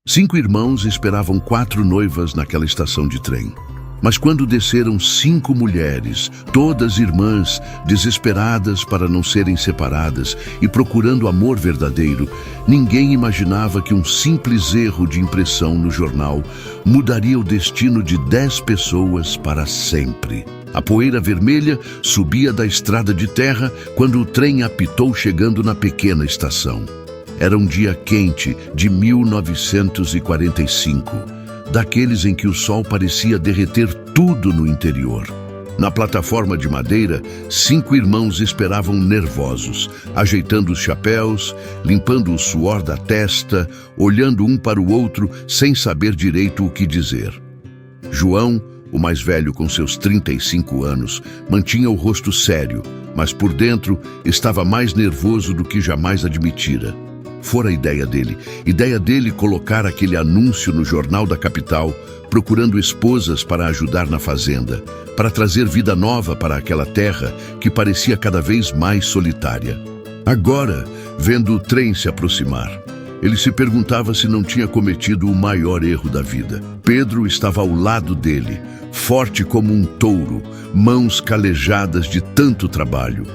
5 irmãos esperavam 4 noivas naquela estação de trem. Mas quando desceram 5 mulheres, todas irmãs, desesperadas para não serem separadas e procurando amor verdadeiro, ninguém imaginava que um simples erro de impressão no jornal mudaria o destino de 10 pessoas para sempre. A poeira vermelha subia da estrada de terra quando o trem apitou chegando na pequena estação. Era um dia quente de 1945, daqueles em que o sol parecia derreter tudo no interior. Na plataforma de madeira, 5 irmãos esperavam nervosos, ajeitando os chapéus, limpando o suor da testa, olhando um para o outro sem saber direito o que dizer. João, o mais velho com seus 35 anos, mantinha o rosto sério, mas por dentro estava mais nervoso do que jamais admitira. Fora a ideia dele colocar aquele anúncio no jornal da capital, procurando esposas para ajudar na fazenda, para trazer vida nova para aquela terra que parecia cada vez mais solitária. Agora, vendo o trem se aproximar, ele se perguntava se não tinha cometido o maior erro da vida. Pedro estava ao lado dele, forte como um touro, mãos calejadas de tanto trabalho.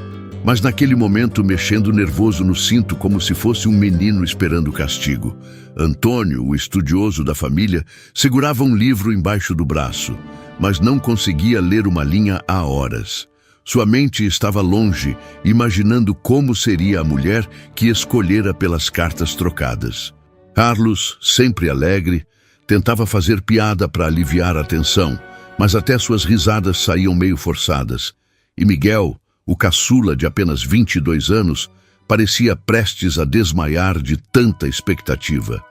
Mas naquele momento mexendo nervoso no cinto como se fosse um menino esperando o castigo. Antônio, o estudioso da família, segurava um livro embaixo do braço, mas não conseguia ler uma linha há horas. Sua mente estava longe, imaginando como seria a mulher que escolhera pelas cartas trocadas. Carlos, sempre alegre, tentava fazer piada para aliviar a tensão, mas até suas risadas saíam meio forçadas. E Miguel, o caçula de apenas 22 anos, parecia prestes a desmaiar de tanta expectativa.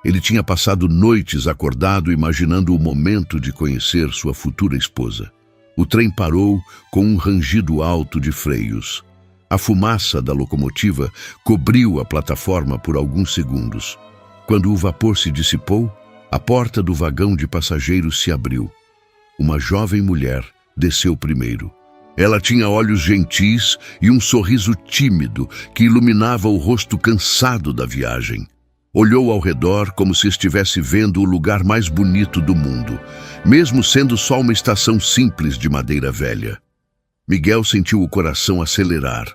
Ele tinha passado noites acordado imaginando o momento de conhecer sua futura esposa. O trem parou com um rangido alto de freios. A fumaça da locomotiva cobriu a plataforma por alguns segundos. Quando o vapor se dissipou, a porta do vagão de passageiros se abriu. Uma jovem mulher desceu primeiro. Ela tinha olhos gentis e um sorriso tímido que iluminava o rosto cansado da viagem. Olhou ao redor como se estivesse vendo o lugar mais bonito do mundo, mesmo sendo só uma estação simples de madeira velha. Miguel sentiu o coração acelerar.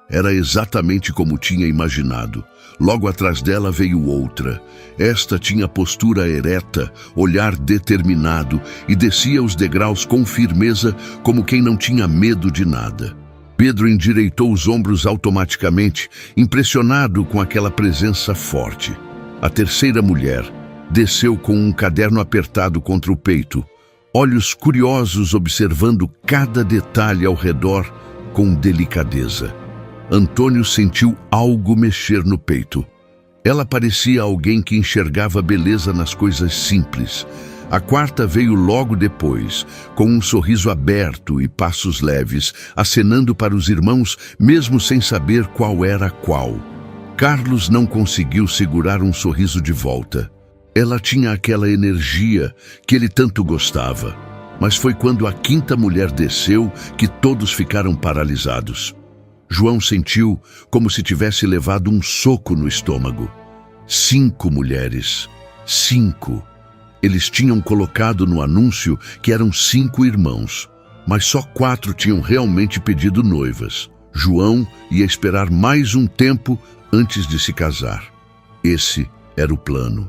Era exatamente como tinha imaginado. Logo atrás dela veio outra. Esta tinha postura ereta, olhar determinado e descia os degraus com firmeza, como quem não tinha medo de nada. Pedro endireitou os ombros automaticamente, impressionado com aquela presença forte. A terceira mulher desceu com um caderno apertado contra o peito, olhos curiosos observando cada detalhe ao redor com delicadeza. Antônio sentiu algo mexer no peito. Ela parecia alguém que enxergava beleza nas coisas simples. A quarta veio logo depois, com um sorriso aberto e passos leves, acenando para os irmãos, mesmo sem saber qual era qual. Carlos não conseguiu segurar um sorriso de volta. Ela tinha aquela energia que ele tanto gostava. Mas foi quando a quinta mulher desceu que todos ficaram paralisados. João sentiu como se tivesse levado um soco no estômago. 5 mulheres. 5. Eles tinham colocado no anúncio que eram 5 irmãos, mas só 4 tinham realmente pedido noivas. João ia esperar mais um tempo antes de se casar. Esse era o plano.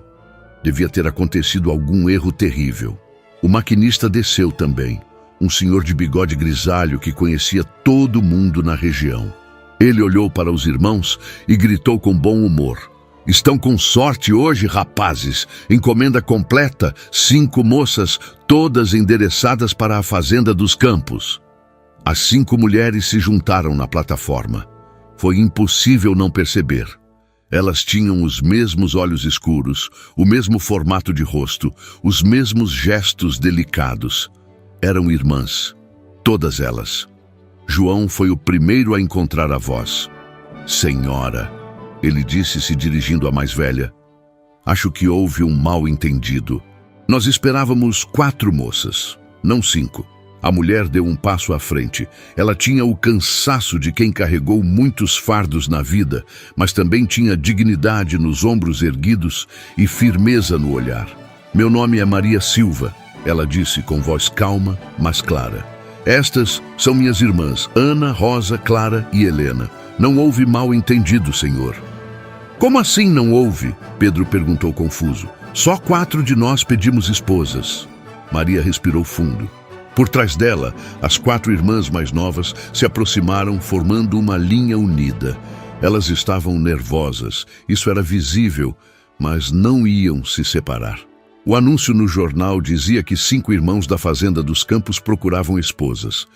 Devia ter acontecido algum erro terrível. O maquinista desceu também. Um senhor de bigode grisalho que conhecia todo mundo na região. Ele olhou para os irmãos e gritou com bom humor. Estão com sorte hoje, rapazes. Encomenda completa, 5 moças, todas endereçadas para a fazenda dos Campos. As 5 mulheres se juntaram na plataforma. Foi impossível não perceber. Elas tinham os mesmos olhos escuros, o mesmo formato de rosto, os mesmos gestos delicados. Eram irmãs, todas elas. João foi o primeiro a encontrar a voz. Senhora, ele disse se dirigindo à mais velha. Acho que houve um mal-entendido. Nós esperávamos 4 moças, não 5. A mulher deu um passo à frente. Ela tinha o cansaço de quem carregou muitos fardos na vida, mas também tinha dignidade nos ombros erguidos e firmeza no olhar. Meu nome é Maria Silva, ela disse com voz calma, mas clara. Estas são minhas irmãs, Ana, Rosa, Clara e Helena. Não houve mal entendido, Senhor. Como assim não houve? Pedro perguntou confuso. Só 4 de nós pedimos esposas. Maria respirou fundo. Por trás dela, as 4 irmãs mais novas se aproximaram, formando uma linha unida. Elas estavam nervosas, isso era visível, mas não iam se separar. O anúncio no jornal dizia que 5 irmãos da Fazenda dos Campos procuravam esposas.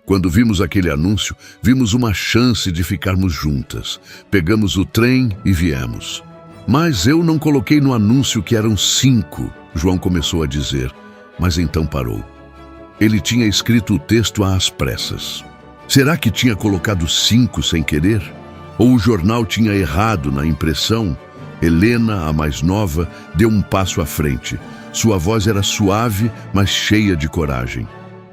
Quando vimos aquele anúncio, vimos uma chance de ficarmos juntas. Pegamos o trem e viemos. Mas eu não coloquei no anúncio que eram 5, João começou a dizer, mas então parou. Ele tinha escrito o texto às pressas. Será que tinha colocado 5 sem querer? Ou o jornal tinha errado na impressão? Helena, a mais nova, deu um passo à frente. Sua voz era suave, mas cheia de coragem.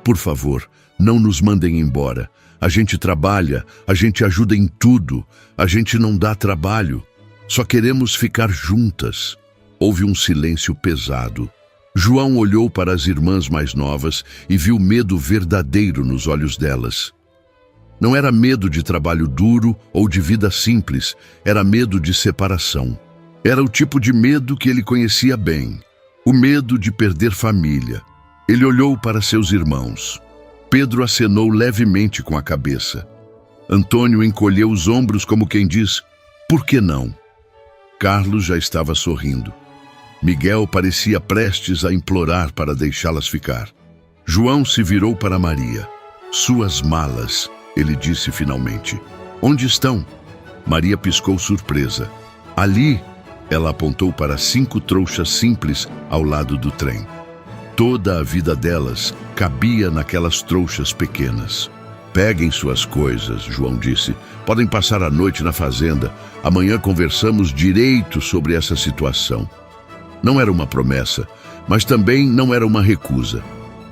Por favor, não nos mandem embora. A gente trabalha, a gente ajuda em tudo, a gente não dá trabalho. Só queremos ficar juntas. Houve um silêncio pesado. João olhou para as irmãs mais novas e viu medo verdadeiro nos olhos delas. Não era medo de trabalho duro ou de vida simples, era medo de separação. Era o tipo de medo que ele conhecia bem, o medo de perder família. Ele olhou para seus irmãos. Pedro acenou levemente com a cabeça. Antônio encolheu os ombros como quem diz, por que não? Carlos já estava sorrindo. Miguel parecia prestes a implorar para deixá-las ficar. João se virou para Maria. Suas malas, ele disse finalmente. Onde estão? Maria piscou surpresa. Ali, ela apontou para 5 trouxas simples ao lado do trem. Toda a vida delas cabia naquelas trouxas pequenas. Peguem suas coisas, João disse. Podem passar a noite na fazenda. Amanhã conversamos direito sobre essa situação. Não era uma promessa, mas também não era uma recusa.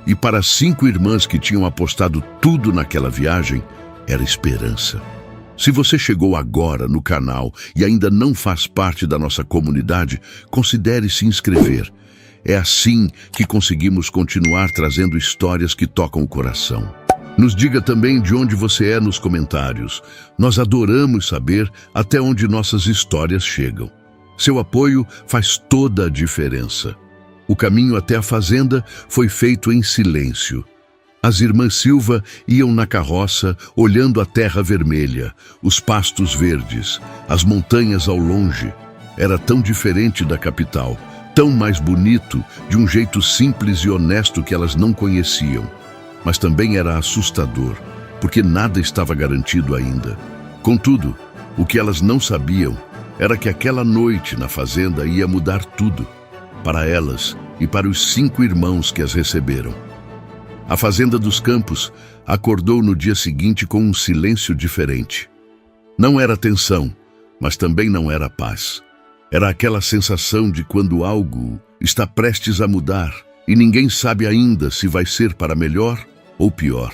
E para 5 irmãs que tinham apostado tudo naquela viagem, era esperança. Se você chegou agora no canal e ainda não faz parte da nossa comunidade, considere se inscrever. É assim que conseguimos continuar trazendo histórias que tocam o coração. Nos diga também de onde você é nos comentários. Nós adoramos saber até onde nossas histórias chegam. Seu apoio faz toda a diferença. O caminho até a fazenda foi feito em silêncio. As irmãs Silva iam na carroça, olhando a terra vermelha, os pastos verdes, as montanhas ao longe. Era tão diferente da capital, tão mais bonito, de um jeito simples e honesto que elas não conheciam. Mas também era assustador, porque nada estava garantido ainda. Contudo, o que elas não sabiam era que aquela noite na fazenda ia mudar tudo, para elas e para os 5 irmãos que as receberam. A Fazenda dos Campos acordou no dia seguinte com um silêncio diferente. Não era tensão, mas também não era paz. Era aquela sensação de quando algo está prestes a mudar e ninguém sabe ainda se vai ser para melhor ou pior.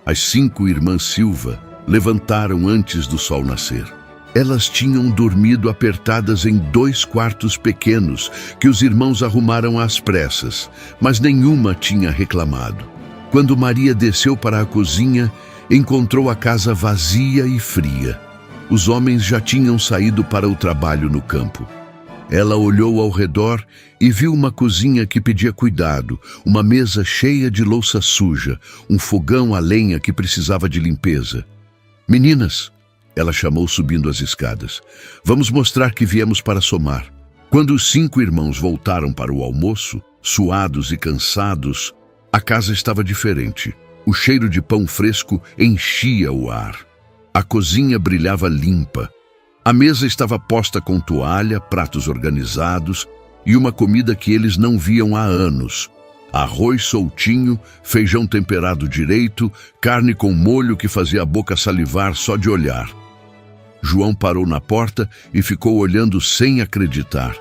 As 5 irmãs Silva levantaram antes do sol nascer. Elas tinham dormido apertadas em 2 quartos pequenos que os irmãos arrumaram às pressas, mas nenhuma tinha reclamado. Quando Maria desceu para a cozinha, encontrou a casa vazia e fria. Os homens já tinham saído para o trabalho no campo. Ela olhou ao redor e viu uma cozinha que pedia cuidado, uma mesa cheia de louça suja, um fogão a lenha que precisava de limpeza. Meninas, ela chamou subindo as escadas, vamos mostrar que viemos para somar. Quando os 5 irmãos voltaram para o almoço, suados e cansados, a casa estava diferente. O cheiro de pão fresco enchia o ar. A cozinha brilhava limpa. A mesa estava posta com toalha, pratos organizados e uma comida que eles não viam há anos. Arroz soltinho, feijão temperado direito, carne com molho que fazia a boca salivar só de olhar. João parou na porta e ficou olhando sem acreditar.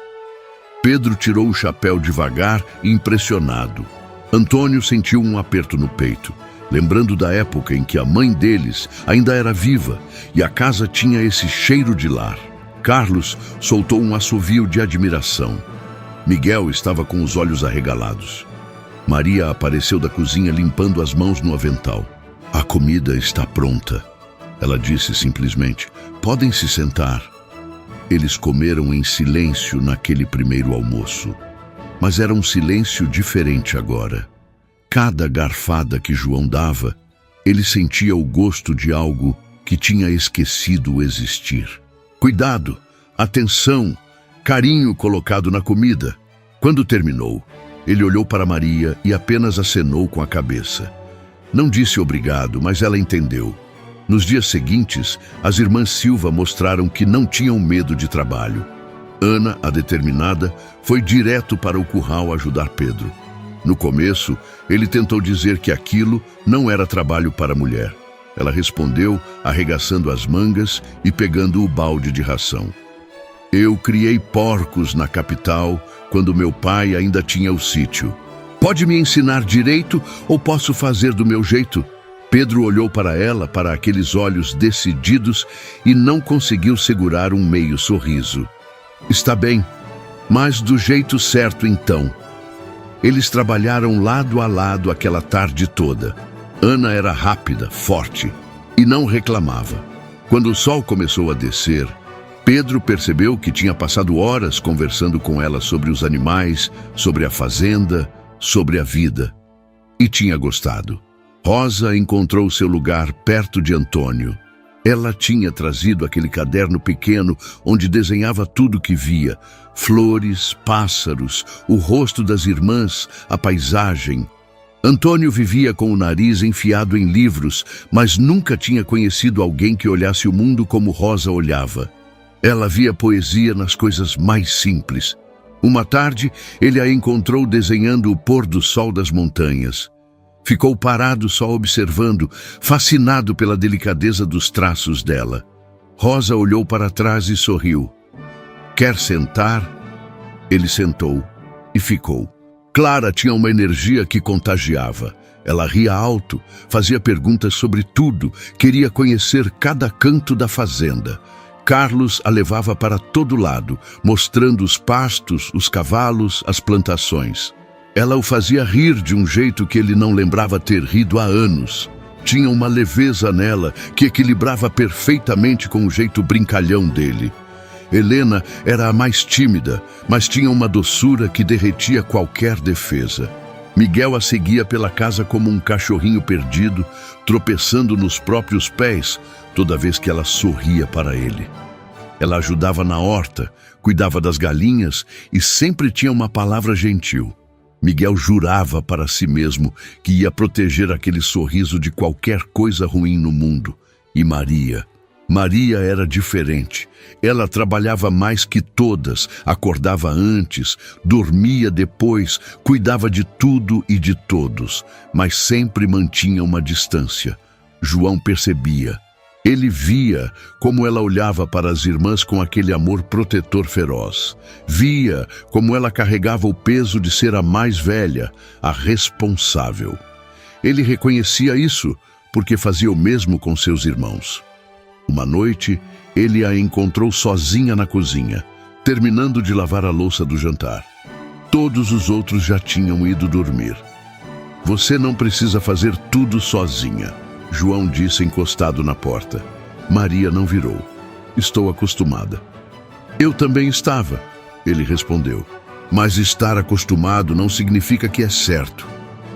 Pedro tirou o chapéu devagar, impressionado. Antônio sentiu um aperto no peito, lembrando da época em que a mãe deles ainda era viva e a casa tinha esse cheiro de lar. Carlos soltou um assovio de admiração. Miguel estava com os olhos arregalados. Maria apareceu da cozinha limpando as mãos no avental. "A comida está pronta", ela disse simplesmente. "Podem se sentar." Eles comeram em silêncio naquele primeiro almoço. Mas era um silêncio diferente agora. Cada garfada que João dava, ele sentia o gosto de algo que tinha esquecido existir. Cuidado, atenção, carinho colocado na comida. Quando terminou, ele olhou para Maria e apenas acenou com a cabeça. Não disse obrigado, mas ela entendeu. Nos dias seguintes, as irmãs Silva mostraram que não tinham medo de trabalho. Ana, a determinada, foi direto para o curral ajudar Pedro. No começo, ele tentou dizer que aquilo não era trabalho para a mulher. Ela respondeu, arregaçando as mangas e pegando o balde de ração. "Eu criei porcos na capital quando meu pai ainda tinha o sítio. Pode me ensinar direito ou posso fazer do meu jeito?" Pedro olhou para ela, para aqueles olhos decididos, e não conseguiu segurar um meio sorriso. "Está bem, mas do jeito certo então." Eles trabalharam lado a lado aquela tarde toda. Ana era rápida, forte e não reclamava. Quando o sol começou a descer, Pedro percebeu que tinha passado horas conversando com ela sobre os animais, sobre a fazenda, sobre a vida. E tinha gostado. Rosa encontrou seu lugar perto de Antônio. Ela tinha trazido aquele caderno pequeno onde desenhava tudo que via: flores, pássaros, o rosto das irmãs, a paisagem. Antônio vivia com o nariz enfiado em livros, mas nunca tinha conhecido alguém que olhasse o mundo como Rosa olhava. Ela via poesia nas coisas mais simples. Uma tarde, ele a encontrou desenhando o pôr do sol das montanhas. Ficou parado só observando, fascinado pela delicadeza dos traços dela. Rosa olhou para trás e sorriu. "Quer sentar?" Ele sentou e ficou. Clara tinha uma energia que contagiava. Ela ria alto, fazia perguntas sobre tudo, queria conhecer cada canto da fazenda. Carlos a levava para todo lado, mostrando os pastos, os cavalos, as plantações. Ela o fazia rir de um jeito que ele não lembrava ter rido há anos. Tinha uma leveza nela que equilibrava perfeitamente com o jeito brincalhão dele. Helena era a mais tímida, mas tinha uma doçura que derretia qualquer defesa. Miguel a seguia pela casa como um cachorrinho perdido, tropeçando nos próprios pés toda vez que ela sorria para ele. Ela ajudava na horta, cuidava das galinhas e sempre tinha uma palavra gentil. Miguel jurava para si mesmo que ia proteger aquele sorriso de qualquer coisa ruim no mundo. E Maria? Maria era diferente. Ela trabalhava mais que todas, acordava antes, dormia depois, cuidava de tudo e de todos, mas sempre mantinha uma distância. João percebia. Ele via como ela olhava para as irmãs com aquele amor protetor feroz. Via como ela carregava o peso de ser a mais velha, a responsável. Ele reconhecia isso porque fazia o mesmo com seus irmãos. Uma noite, ele a encontrou sozinha na cozinha, terminando de lavar a louça do jantar. Todos os outros já tinham ido dormir. "Você não precisa fazer tudo sozinha", João disse encostado na porta. Maria não virou. "Estou acostumada." "Eu também estava", ele respondeu. "Mas estar acostumado não significa que é certo."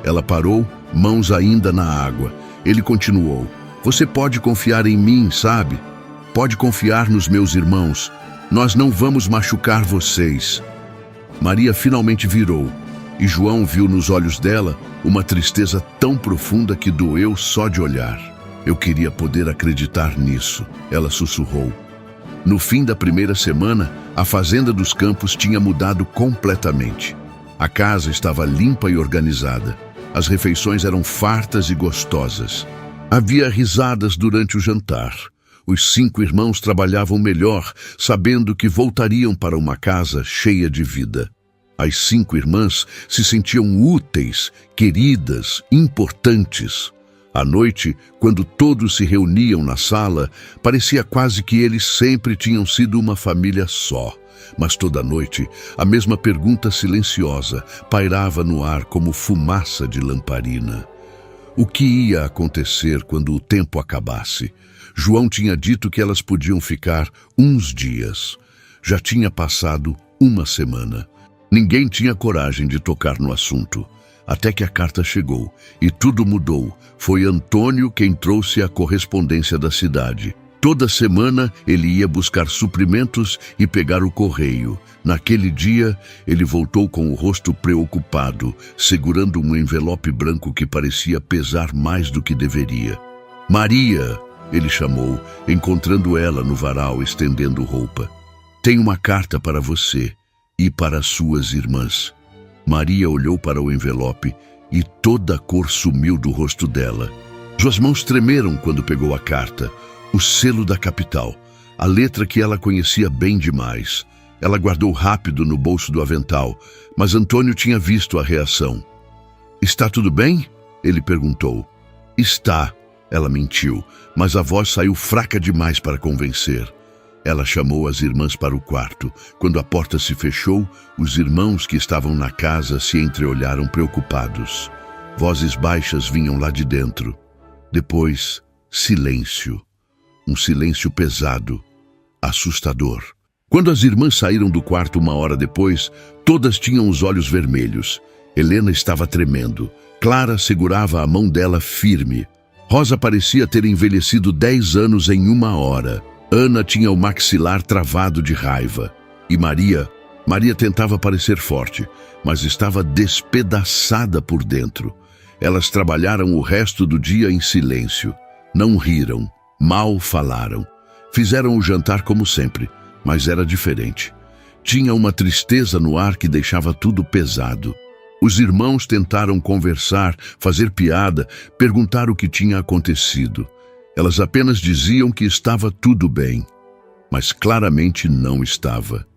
Ela parou, mãos ainda na água. Ele continuou. "Você pode confiar em mim, sabe? Pode confiar nos meus irmãos. Nós não vamos machucar vocês." Maria finalmente virou. E João viu nos olhos dela uma tristeza tão profunda que doeu só de olhar. "Eu queria poder acreditar nisso", ela sussurrou. No fim da primeira semana, a fazenda dos Campos tinha mudado completamente. A casa estava limpa e organizada. As refeições eram fartas e gostosas. Havia risadas durante o jantar. Os 5 irmãos trabalhavam melhor, sabendo que voltariam para uma casa cheia de vida. As 5 irmãs se sentiam úteis, queridas, importantes. À noite, quando todos se reuniam na sala, parecia quase que eles sempre tinham sido uma família só. Mas toda noite, a mesma pergunta silenciosa pairava no ar como fumaça de lamparina. O que ia acontecer quando o tempo acabasse? João tinha dito que elas podiam ficar uns dias. Já tinha passado uma semana. Ninguém tinha coragem de tocar no assunto. Até que a carta chegou e tudo mudou. Foi Antônio quem trouxe a correspondência da cidade. Toda semana ele ia buscar suprimentos e pegar o correio. Naquele dia, ele voltou com o rosto preocupado, segurando um envelope branco que parecia pesar mais do que deveria. Maria, ele chamou, encontrando ela no varal estendendo roupa. Tem uma carta para você e para suas irmãs. Maria olhou para o envelope e toda a cor sumiu do rosto dela. Suas mãos tremeram quando pegou a carta, o selo da capital, a letra que ela conhecia bem demais. Ela guardou rápido no bolso do avental, mas Antônio tinha visto a reação. Está tudo bem? Ele perguntou. Está, ela mentiu, mas a voz saiu fraca demais para convencer. Ela chamou as irmãs para o quarto. Quando a porta se fechou, os irmãos que estavam na casa se entreolharam preocupados. Vozes baixas vinham lá de dentro. Depois, silêncio. Um silêncio pesado, assustador. Quando as irmãs saíram do quarto 1 hora depois, todas tinham os olhos vermelhos. Helena estava tremendo. Clara segurava a mão dela firme. Rosa parecia ter envelhecido 10 anos em 1 hora. Ana tinha o maxilar travado de raiva. E Maria tentava parecer forte, mas estava despedaçada por dentro. Elas trabalharam o resto do dia em silêncio. Não riram, mal falaram. Fizeram o jantar como sempre, mas era diferente. Tinha uma tristeza no ar que deixava tudo pesado. Os irmãos tentaram conversar, fazer piada, perguntar o que tinha acontecido. Elas apenas diziam que estava tudo bem, mas claramente não estava.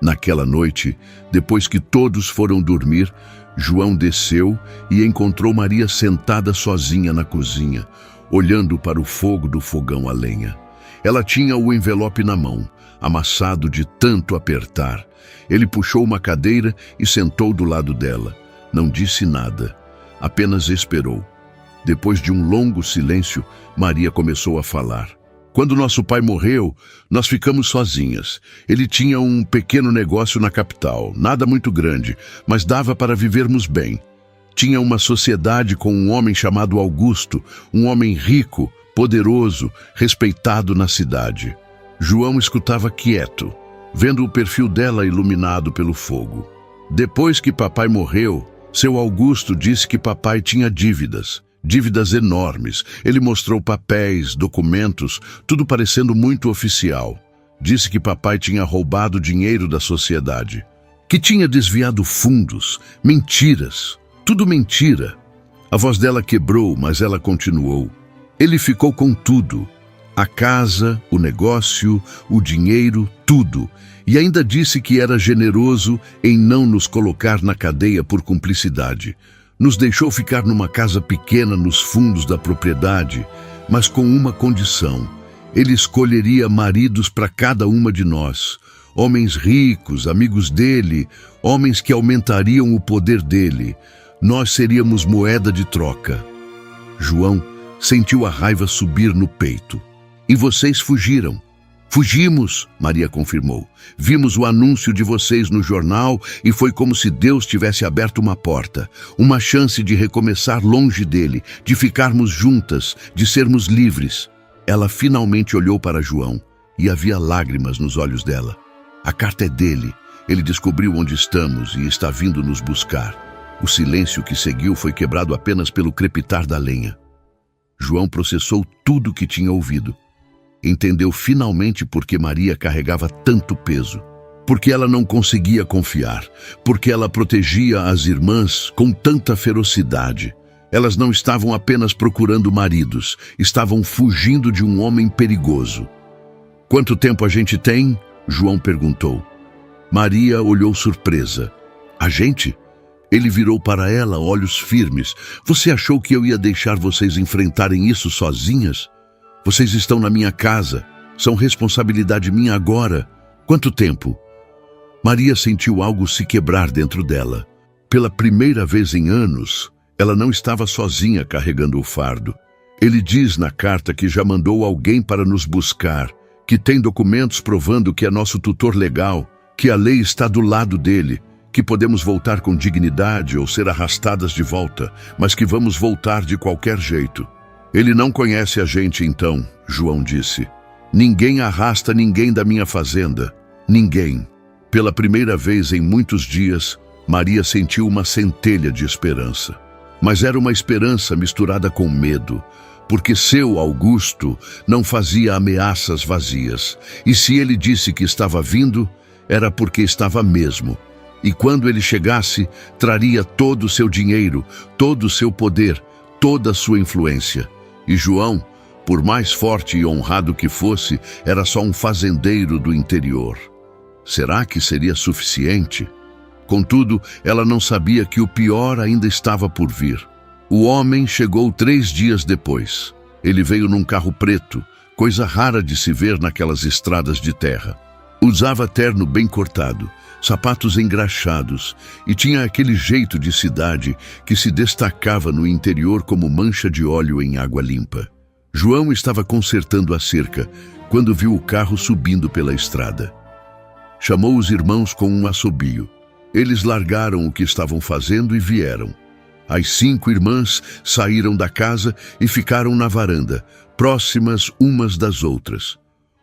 Naquela noite, depois que todos foram dormir, João desceu e encontrou Maria sentada sozinha na cozinha, olhando para o fogo do fogão a lenha. Ela tinha o envelope na mão, amassado de tanto apertar. Ele puxou uma cadeira e sentou do lado dela. Não disse nada, apenas esperou. Depois de um longo silêncio, Maria começou a falar. Quando nosso pai morreu, nós ficamos sozinhas. Ele tinha um pequeno negócio na capital, nada muito grande, mas dava para vivermos bem. Tinha uma sociedade com um homem chamado Augusto, um homem rico, poderoso, respeitado na cidade. João escutava quieto, vendo o perfil dela iluminado pelo fogo. Depois que papai morreu, seu Augusto disse que papai tinha dívidas enormes. Ele mostrou papéis, documentos, tudo parecendo muito oficial. Disse que papai tinha roubado dinheiro da sociedade, que tinha desviado fundos, mentiras, tudo mentira. A voz dela quebrou, mas ela continuou. Ele ficou com tudo, a casa, o negócio, o dinheiro, tudo. E ainda disse que era generoso em não nos colocar na cadeia por cumplicidade. Nos deixou ficar numa casa pequena nos fundos da propriedade, mas com uma condição. Ele escolheria maridos para cada uma de nós. Homens ricos, amigos dele, homens que aumentariam o poder dele. Nós seríamos moeda de troca. João sentiu a raiva subir no peito. E vocês fugiram. Fugimos, Maria confirmou. Vimos o anúncio de vocês no jornal e foi como se Deus tivesse aberto uma porta, uma chance de recomeçar longe dele, de ficarmos juntas, de sermos livres. Ela finalmente olhou para João e havia lágrimas nos olhos dela. A carta é dele. Ele descobriu onde estamos e está vindo nos buscar. O silêncio que seguiu foi quebrado apenas pelo crepitar da lenha. João processou tudo o que tinha ouvido. Entendeu finalmente por que Maria carregava tanto peso. Porque ela não conseguia confiar. Porque ela protegia as irmãs com tanta ferocidade. Elas não estavam apenas procurando maridos, estavam fugindo de um homem perigoso. Quanto tempo a gente tem? João perguntou. Maria olhou surpresa. A gente? Ele virou para ela, olhos firmes. Você achou que eu ia deixar vocês enfrentarem isso sozinhas? Vocês estão na minha casa. São responsabilidade minha agora. Quanto tempo? Maria sentiu algo se quebrar dentro dela. Pela primeira vez em anos, ela não estava sozinha carregando o fardo. Ele diz na carta que já mandou alguém para nos buscar, que tem documentos provando que é nosso tutor legal, que a lei está do lado dele, que podemos voltar com dignidade ou ser arrastadas de volta, mas que vamos voltar de qualquer jeito. Ele não conhece a gente então, João disse. Ninguém arrasta ninguém da minha fazenda. Ninguém. Pela primeira vez em muitos dias, Maria sentiu uma centelha de esperança. Mas era uma esperança misturada com medo, porque seu Augusto não fazia ameaças vazias. E se ele disse que estava vindo, era porque estava mesmo. E quando ele chegasse, traria todo o seu dinheiro, todo o seu poder, toda a sua influência. E João, por mais forte e honrado que fosse, era só um fazendeiro do interior. Será que seria suficiente? Contudo, ela não sabia que o pior ainda estava por vir. O homem chegou 3 dias depois. Ele veio num carro preto, coisa rara de se ver naquelas estradas de terra. Usava terno bem cortado, sapatos engraxados e tinha aquele jeito de cidade que se destacava no interior como mancha de óleo em água limpa. João estava consertando a cerca quando viu o carro subindo pela estrada. Chamou os irmãos com um assobio. Eles largaram o que estavam fazendo e vieram. As 5 irmãs saíram da casa e ficaram na varanda, próximas umas das outras.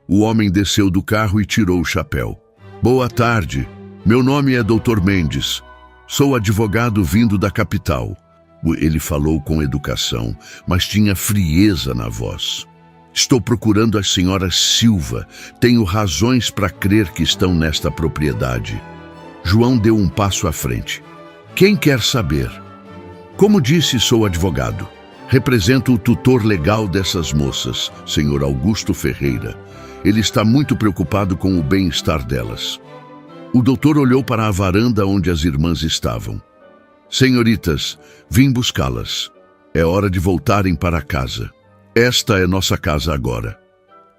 O homem desceu do carro e tirou o chapéu. Boa tarde, meu nome é Dr. Mendes. Sou advogado vindo da capital. Ele falou com educação, mas tinha frieza na voz. Estou procurando a senhora Silva. Tenho razões para crer que estão nesta propriedade. João deu um passo à frente. Quem quer saber? Como disse, sou advogado. Represento o tutor legal dessas moças, senhor Augusto Ferreira. Ele está muito preocupado com o bem-estar delas. O doutor olhou para a varanda onde as irmãs estavam. Senhoritas, vim buscá-las. É hora de voltarem para casa. Esta é nossa casa agora.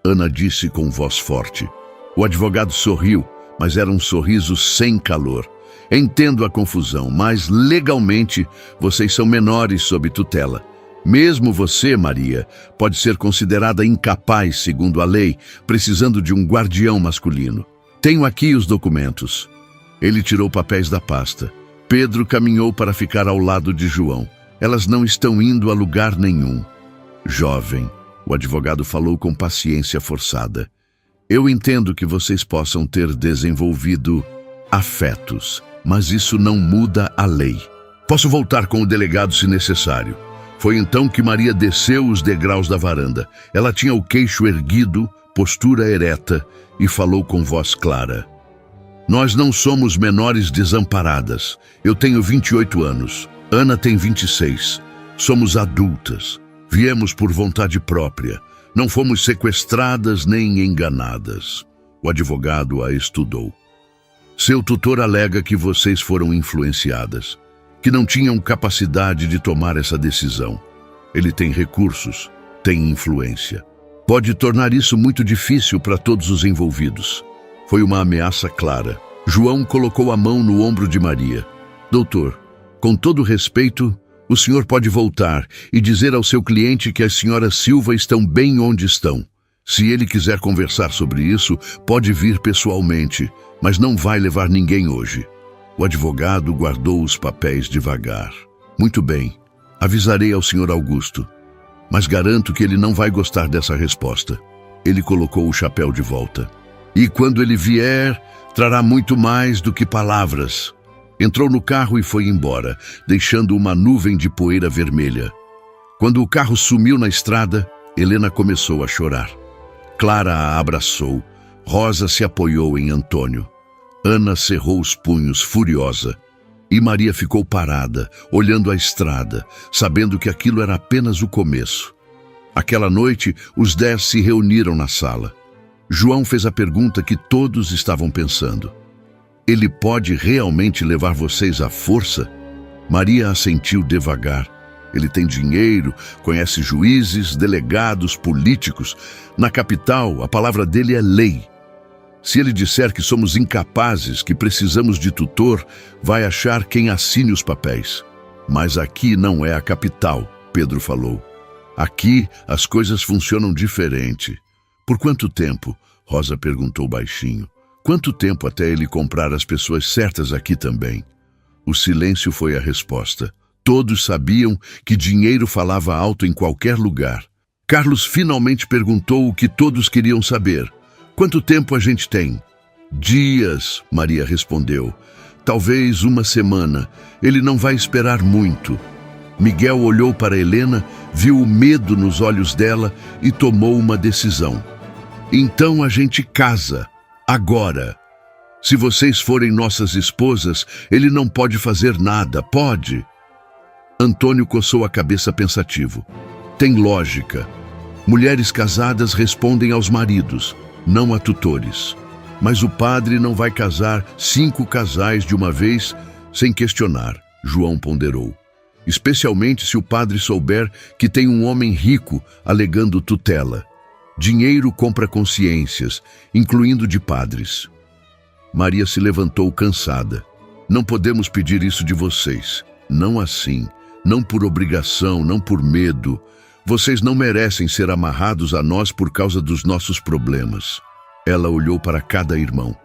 Ana disse com voz forte. O advogado sorriu, mas era um sorriso sem calor. Entendo a confusão, mas legalmente vocês são menores sob tutela. Mesmo você, Maria, pode ser considerada incapaz segundo a lei, precisando de um guardião masculino. Tenho aqui os documentos. Ele tirou papéis da pasta. Pedro caminhou para ficar ao lado de João. Elas não estão indo a lugar nenhum. Jovem, o advogado falou com paciência forçada. Eu entendo que vocês possam ter desenvolvido afetos, mas isso não muda a lei. Posso voltar com o delegado se necessário. Foi então que Maria desceu os degraus da varanda. Ela tinha o queixo erguido, postura ereta e falou com voz clara. Nós não somos menores desamparadas. Eu tenho 28 anos. Ana tem 26. Somos adultas. Viemos por vontade própria. Não fomos sequestradas nem enganadas. O advogado a estudou. Seu tutor alega que vocês foram influenciadas, que não tinham capacidade de tomar essa decisão. Ele tem recursos, tem influência. Pode tornar isso muito difícil para todos os envolvidos. Foi uma ameaça clara. João colocou a mão no ombro de Maria. Doutor, com todo respeito, o senhor pode voltar e dizer ao seu cliente que as senhoras Silva estão bem onde estão. Se ele quiser conversar sobre isso, pode vir pessoalmente, mas não vai levar ninguém hoje. O advogado guardou os papéis devagar. Muito bem, avisarei ao senhor Augusto, mas garanto que ele não vai gostar dessa resposta. Ele colocou o chapéu de volta. E quando ele vier, trará muito mais do que palavras. Entrou no carro e foi embora, deixando uma nuvem de poeira vermelha. Quando o carro sumiu na estrada, Helena começou a chorar. Clara a abraçou. Rosa se apoiou em Antônio. Ana cerrou os punhos, furiosa. E Maria ficou parada, olhando a estrada, sabendo que aquilo era apenas o começo. Aquela noite, os 10 se reuniram na sala. João fez a pergunta que todos estavam pensando. Ele pode realmente levar vocês à força? Maria assentiu devagar. Ele tem dinheiro, conhece juízes, delegados, políticos. Na capital, a palavra dele é lei. Se ele disser que somos incapazes, que precisamos de tutor, vai achar quem assine os papéis. Mas aqui não é a capital, Pedro falou. Aqui as coisas funcionam diferente. Por quanto tempo? Rosa perguntou baixinho. Quanto tempo até ele comprar as pessoas certas aqui também? O silêncio foi a resposta. Todos sabiam que dinheiro falava alto em qualquer lugar. Carlos finalmente perguntou o que todos queriam saber. Quanto tempo a gente tem? Dias, Maria respondeu. Talvez uma semana. Ele não vai esperar muito. Miguel olhou para Helena, viu o medo nos olhos dela e tomou uma decisão. Então a gente casa. Agora. Se vocês forem nossas esposas, ele não pode fazer nada, pode? Antônio coçou a cabeça pensativo. Tem lógica. Mulheres casadas respondem aos maridos, não a tutores. Mas o padre não vai casar 5 casais de uma vez sem questionar, João ponderou. Especialmente se o padre souber que tem um homem rico alegando tutela. Dinheiro compra consciências, incluindo de padres. Maria se levantou cansada. Não podemos pedir isso de vocês. Não assim. Não por obrigação, não por medo. Vocês não merecem ser amarrados a nós por causa dos nossos problemas. Ela olhou para cada irmão.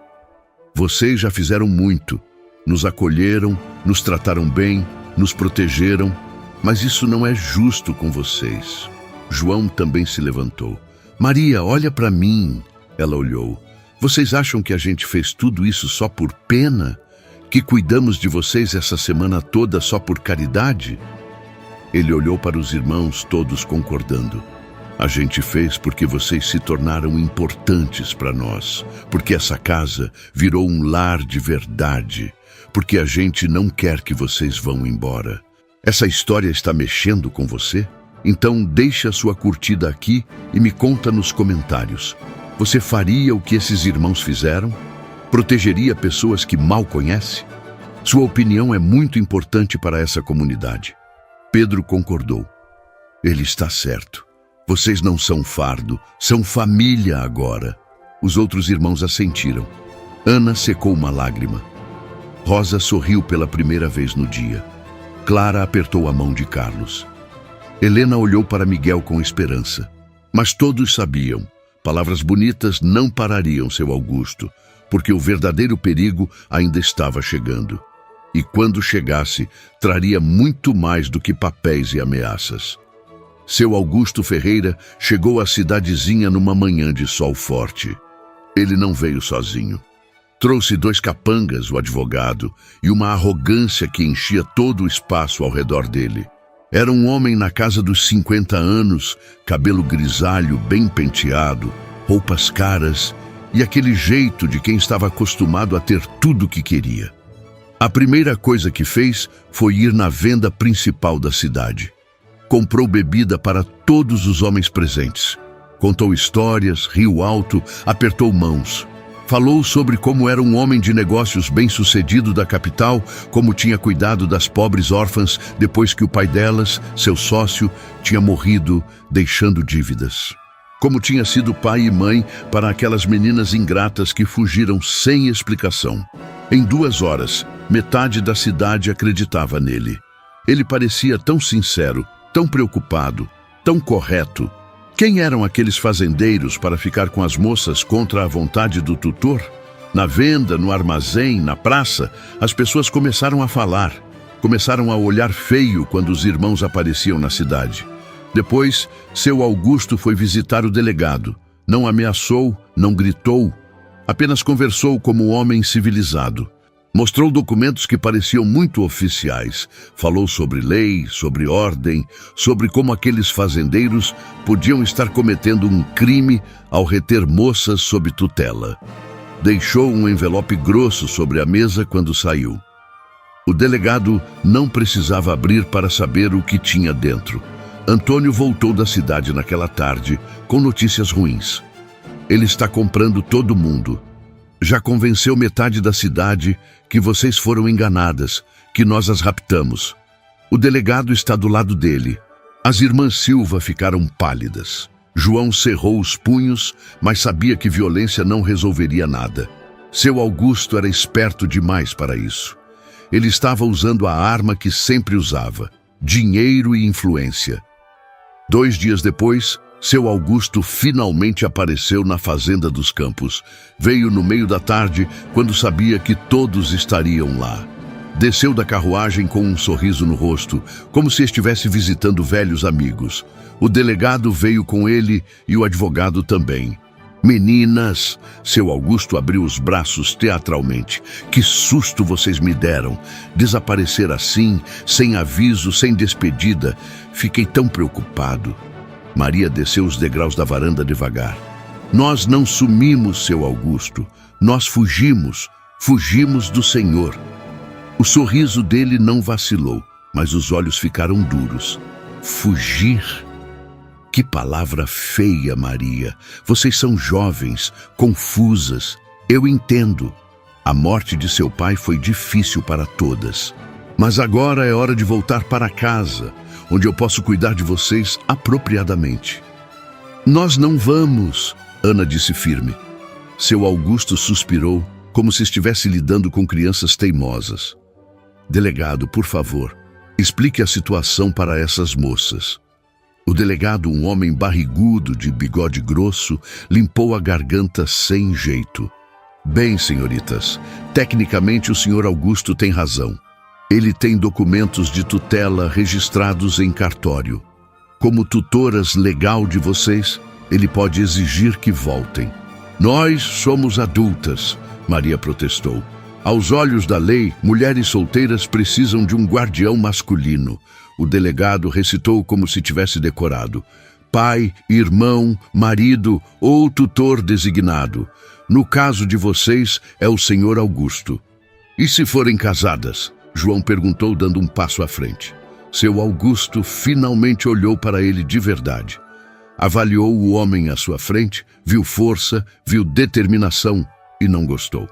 Vocês já fizeram muito. Nos acolheram, nos trataram bem, nos protegeram. Mas isso não é justo com vocês. João também se levantou. Maria, olha para mim. Ela olhou. Vocês acham que a gente fez tudo isso só por pena? Que cuidamos de vocês essa semana toda só por caridade? Ele olhou para os irmãos, todos concordando. A gente fez porque vocês se tornaram importantes para nós, porque essa casa virou um lar de verdade, porque a gente não quer que vocês vão embora. Essa história está mexendo com você? Então deixe a sua curtida aqui e me conta nos comentários. Você faria o que esses irmãos fizeram? Protegeria pessoas que mal conhece? Sua opinião é muito importante para essa comunidade. Pedro concordou. Ele está certo. Vocês não são fardo, são família agora. Os outros irmãos assentiram. Ana secou uma lágrima. Rosa sorriu pela primeira vez no dia. Clara apertou a mão de Carlos. Helena olhou para Miguel com esperança. Mas todos sabiam, palavras bonitas não parariam seu Augusto, porque o verdadeiro perigo ainda estava chegando. E quando chegasse, traria muito mais do que papéis e ameaças. Seu Augusto Ferreira chegou à cidadezinha numa manhã de sol forte. Ele não veio sozinho. Trouxe 2 capangas, o advogado, e uma arrogância que enchia todo o espaço ao redor dele. Era um homem na casa dos 50 anos, cabelo grisalho, bem penteado, roupas caras e aquele jeito de quem estava acostumado a ter tudo o que queria. A primeira coisa que fez foi ir na venda principal da cidade. Comprou bebida para todos os homens presentes. Contou histórias, riu alto, apertou mãos. Falou sobre como era um homem de negócios bem-sucedido da capital, como tinha cuidado das pobres órfãs depois que o pai delas, seu sócio, tinha morrido, deixando dívidas. Como tinha sido pai e mãe para aquelas meninas ingratas que fugiram sem explicação. Em 2 horas, metade da cidade acreditava nele. Ele parecia tão sincero, tão preocupado, tão correto. Quem eram aqueles fazendeiros para ficar com as moças contra a vontade do tutor? Na venda, no armazém, na praça, as pessoas começaram a falar. Começaram a olhar feio quando os irmãos apareciam na cidade. Depois, seu Augusto foi visitar o delegado. Não ameaçou, não gritou. Apenas conversou como homem civilizado. Mostrou documentos que pareciam muito oficiais. Falou sobre lei, sobre ordem, sobre como aqueles fazendeiros podiam estar cometendo um crime ao reter moças sob tutela. Deixou um envelope grosso sobre a mesa quando saiu. O delegado não precisava abrir para saber o que tinha dentro. Antônio voltou da cidade naquela tarde com notícias ruins. Ele está comprando todo mundo. Já convenceu metade da cidade que vocês foram enganadas, que nós as raptamos. O delegado está do lado dele. As irmãs Silva ficaram pálidas. João cerrou os punhos, mas sabia que violência não resolveria nada. Seu Augusto era esperto demais para isso. Ele estava usando a arma que sempre usava: dinheiro e influência. 2 dias depois, seu Augusto finalmente apareceu na Fazenda dos Campos. Veio no meio da tarde, quando sabia que todos estariam lá. Desceu da carruagem com um sorriso no rosto, como se estivesse visitando velhos amigos. O delegado veio com ele e o advogado também. Meninas, seu Augusto abriu os braços teatralmente. Que susto vocês me deram. Desaparecer assim, sem aviso, sem despedida. Fiquei tão preocupado. Maria desceu os degraus da varanda devagar. Nós não sumimos, seu Augusto. Nós fugimos. Fugimos do Senhor. O sorriso dele não vacilou, mas os olhos ficaram duros. Fugir? Que palavra feia, Maria. Vocês são jovens, confusas. Eu entendo. A morte de seu pai foi difícil para todas. Mas agora é hora de voltar para casa, onde eu posso cuidar de vocês apropriadamente. Nós não vamos, Ana disse firme. Seu Augusto suspirou, como se estivesse lidando com crianças teimosas. Delegado, por favor, explique a situação para essas moças. O delegado, um homem barrigudo de bigode grosso, limpou a garganta sem jeito. Bem, senhoritas, tecnicamente o senhor Augusto tem razão. Ele tem documentos de tutela registrados em cartório. Como tutoras legal de vocês, ele pode exigir que voltem. Nós somos adultas, Maria protestou. Aos olhos da lei, mulheres solteiras precisam de um guardião masculino. O delegado recitou como se tivesse decorado: pai, irmão, marido ou tutor designado. No caso de vocês, é o senhor Augusto. E se forem casadas? João perguntou, dando um passo à frente. Seu Augusto finalmente olhou para ele de verdade. Avaliou o homem à sua frente, viu força, viu determinação e não gostou.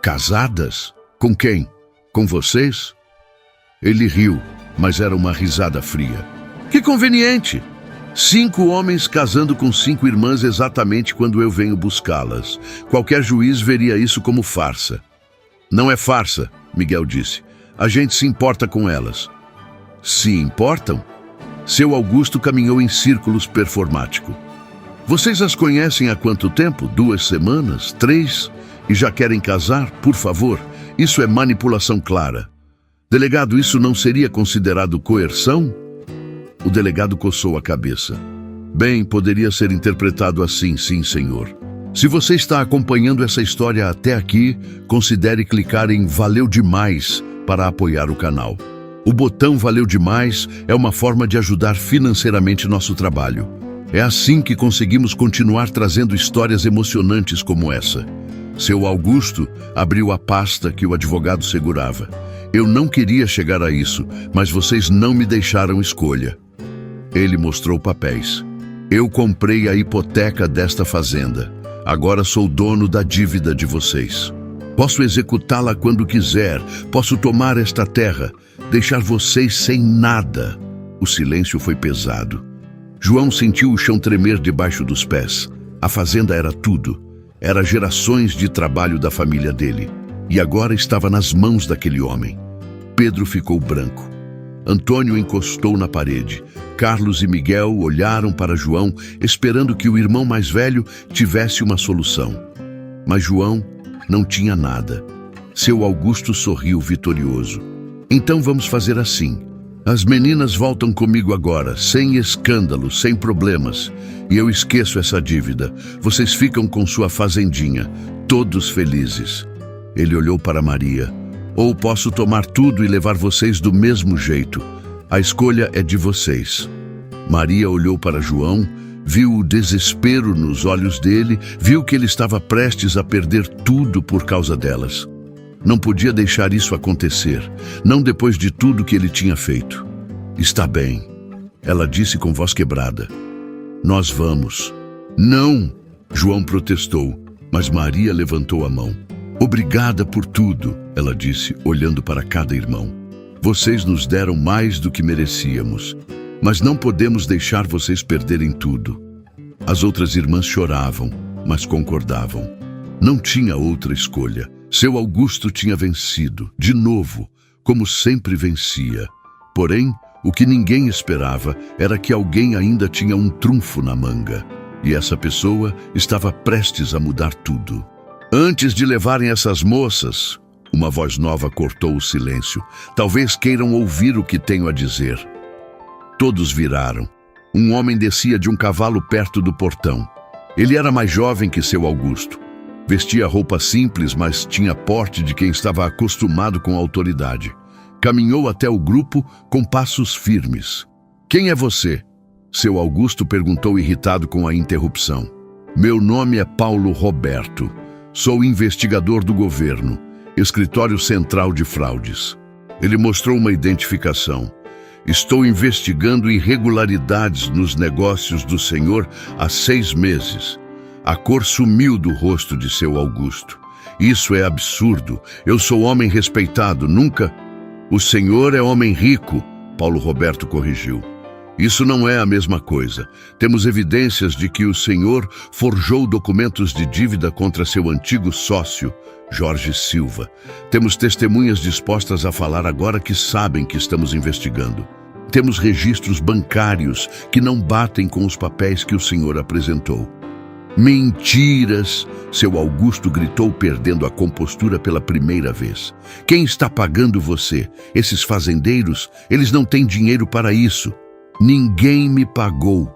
Casadas? Com quem? Com vocês? Ele riu, mas era uma risada fria. Que conveniente! 5 homens casando com 5 irmãs exatamente quando eu venho buscá-las. Qualquer juiz veria isso como farsa. Não é farsa, Miguel disse. A gente se importa com elas. Se importam? Seu Augusto caminhou em círculos performático. Vocês as conhecem há quanto tempo? 2 semanas? 3? E já querem casar? Por favor, isso é manipulação clara. Delegado, isso não seria considerado coerção? O delegado coçou a cabeça. Bem, poderia ser interpretado assim, sim, senhor. Se você está acompanhando essa história até aqui, considere clicar em Valeu Demais para apoiar o canal. O botão Valeu Demais é uma forma de ajudar financeiramente nosso trabalho. É assim que conseguimos continuar trazendo histórias emocionantes como essa. Seu Augusto abriu a pasta que o advogado segurava. Eu não queria chegar a isso, mas vocês não me deixaram escolha. Ele mostrou papéis. Eu comprei a hipoteca desta fazenda. Agora sou dono da dívida de vocês. Posso executá-la quando quiser. Posso tomar esta terra, deixar vocês sem nada. O silêncio foi pesado. João sentiu o chão tremer debaixo dos pés. A fazenda era tudo. Era gerações de trabalho da família dele. E agora estava nas mãos daquele homem. Pedro ficou branco. Antônio encostou na parede. Carlos e Miguel olharam para João, esperando que o irmão mais velho tivesse uma solução. Mas João não tinha nada. Seu Augusto sorriu vitorioso. Então vamos fazer assim. As meninas voltam comigo agora, sem escândalo, sem problemas. E eu esqueço essa dívida. Vocês ficam com sua fazendinha, todos felizes. Ele olhou para Maria. Ou posso tomar tudo e levar vocês do mesmo jeito. A escolha é de vocês. Maria olhou para João, viu o desespero nos olhos dele, viu que ele estava prestes a perder tudo por causa delas. Não podia deixar isso acontecer, não depois de tudo que ele tinha feito. Está bem, ela disse com voz quebrada. Nós vamos. Não, João protestou. Mas Maria levantou a mão. Obrigada por tudo, ela disse, olhando para cada irmão. Vocês nos deram mais do que merecíamos, mas não podemos deixar vocês perderem tudo. As outras irmãs choravam, mas concordavam. Não tinha outra escolha. Seu Augusto tinha vencido, de novo, como sempre vencia. Porém, o que ninguém esperava era que alguém ainda tinha um trunfo na manga. E essa pessoa estava prestes a mudar tudo. Antes de levarem essas moças, uma voz nova cortou o silêncio. Talvez queiram ouvir o que tenho a dizer. Todos viraram. Um homem descia de um cavalo perto do portão. Ele era mais jovem que seu Augusto. Vestia roupa simples, mas tinha porte de quem estava acostumado com a autoridade. Caminhou até o grupo com passos firmes. Quem é você? Seu Augusto perguntou irritado com a interrupção. Meu nome é Paulo Roberto. Sou investigador do governo, Escritório Central de Fraudes. Ele mostrou uma identificação. Estou investigando irregularidades nos negócios do senhor há 6 meses. A cor sumiu do rosto de seu Augusto. Isso é absurdo. Eu sou homem respeitado, nunca... O senhor é homem rico, Paulo Roberto corrigiu. Isso não é a mesma coisa. Temos evidências de que o senhor forjou documentos de dívida contra seu antigo sócio, Jorge Silva. Temos testemunhas dispostas a falar agora que sabem que estamos investigando. Temos registros bancários que não batem com os papéis que o senhor apresentou. Mentiras! Seu Augusto gritou, perdendo a compostura pela primeira vez. Quem está pagando você? Esses fazendeiros? Eles não têm dinheiro para isso. Ninguém me pagou,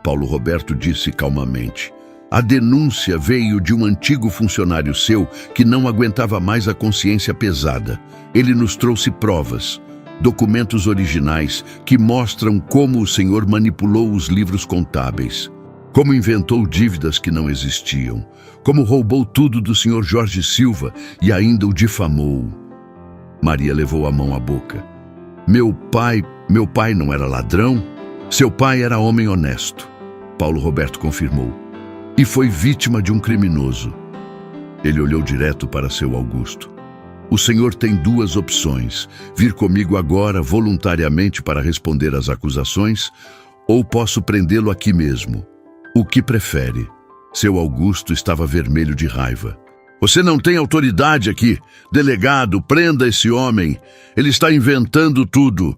Paulo Roberto disse calmamente. A denúncia veio de um antigo funcionário seu que não aguentava mais a consciência pesada. Ele nos trouxe provas, documentos originais que mostram como o senhor manipulou os livros contábeis, como inventou dívidas que não existiam, como roubou tudo do senhor Jorge Silva e ainda o difamou. Maria levou a mão à boca. Meu pai não era ladrão? Seu pai era homem honesto, Paulo Roberto confirmou. E foi vítima de um criminoso. Ele olhou direto para seu Augusto. O senhor tem 2 opções: vir comigo agora voluntariamente para responder às acusações, ou posso prendê-lo aqui mesmo. O que prefere? Seu Augusto estava vermelho de raiva. Você não tem autoridade aqui. Delegado, prenda esse homem. Ele está inventando tudo.